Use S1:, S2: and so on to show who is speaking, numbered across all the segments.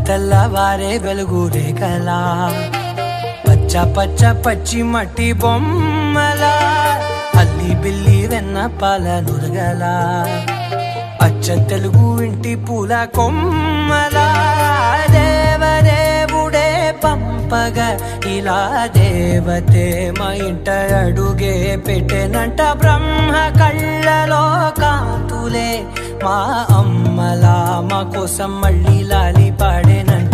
S1: తెల్లవారే వెలుగు రేఖలా పచ్చ పచ్చ పచ్చి మట్టి బొమ్మలా అల్లి బిల్లి వెన్న పాల నురగలా అచ్చ తెలుగు ఇంటి పూల కొమ్మలా దేవదేవుడే పంపగ ఇలా దేవతే మా ఇంట అడుగే పెట్టెనంట బ్రహ్మ కళ్ళలో కాంతులే మా అమ్మలా మా కోసం మళ్ళీ లాలి పాడేనంట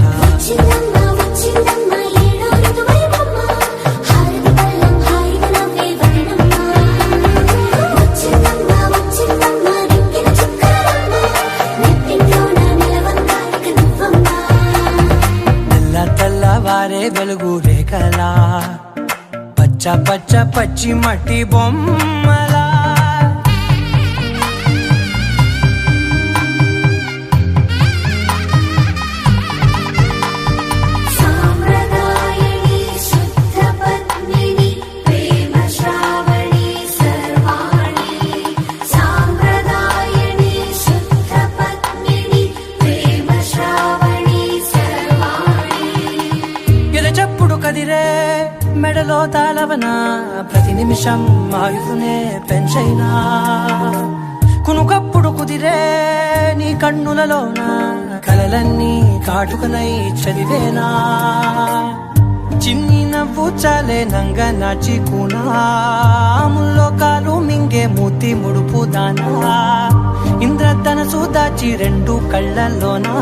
S1: తెల్లవారే వెలుగు రేఖలా పచ్చ పచ్చ పచ్చి మట్టి బొమ్మలా చెప్పుడు కదిరే మెడలో తాళవన ప్రతి నిమిషం ఆయుధునే పెంచైనా కునుకప్పుడు కుదిరే నీ కన్నులలోన కలలన్నీ కాటుకనై చదివేనా చిన్ని నవ్వు చాలే నంగ నాచి కూనాముల్లో కాలు మింగే మూతి ముడుపు దానా ఇంద్రధనసు దాచి రెండు కళ్ళల్లోనా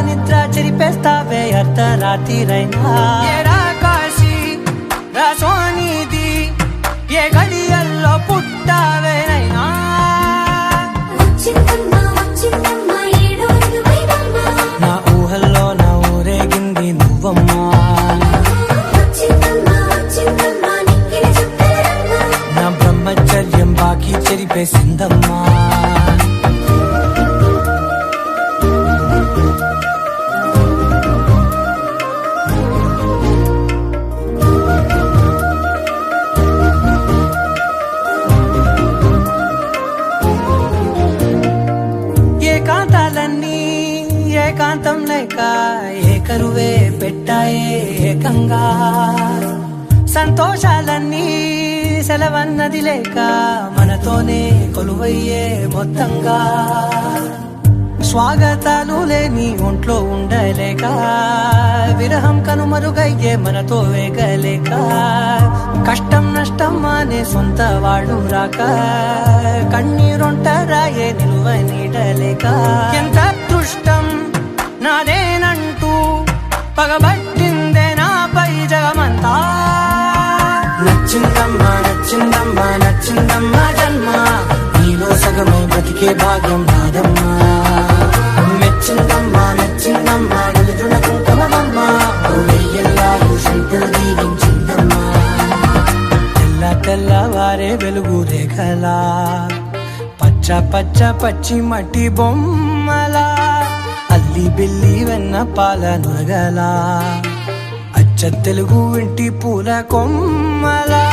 S1: నిద్ర చెరిపేస్తావే అర్ధరాత్రిరైనా ఏరా కాశీ రాసోనిది ఏ గడియల్లో పుట్టావేనైనా నా ఊహల్లో నా ఊరేగింది నువ్వమ్మా నా బ్రహ్మచర్యం బాకీ చెరిపేసిందమ్మా ఏకాంతాలన్నీ ఏకాంతం లేక ఏకరువే పెట్టాయే ఏకంగా సంతోషాలన్నీ సెలవన్నది లేక మనతోనే కొలువయ్యే మొత్తంగా స్వాగతాలు లేని ఒంట్లో ఉండలేక విరహం కనుమరుగయ్యే మనతో వేగలేక కష్టం నష్టం అనే సొంత వాడు రాక కన్నీరొంటరాయే నిలువ నీడలేక ఎంత అదృష్టం నాదేనంటూ పగబట్టిందే నాపై జగమంతా నచ్చిందమ్మా నచ్చిందమ్మా నచ్చిందమ్మా జన్మ నీలో సగమై బ్రతికే భాగ్యం నాదమ్మా మెచ్చిందమ్మా నచ్చిందమ్మా నిలుతున్న కుంకుమమ్మా వెయ్యల్లాలు శిల్పులు దీవించిందమ్మా తెల్లవారే వెలుగు రేఖలా పచ్చ పచ్చ పచ్చి మట్టి బొమ్మలా అల్లి బిల్లి వెన్న పాల నురగలా అచ్చ తెలుగు ఇంటి పూల కొమ్మలా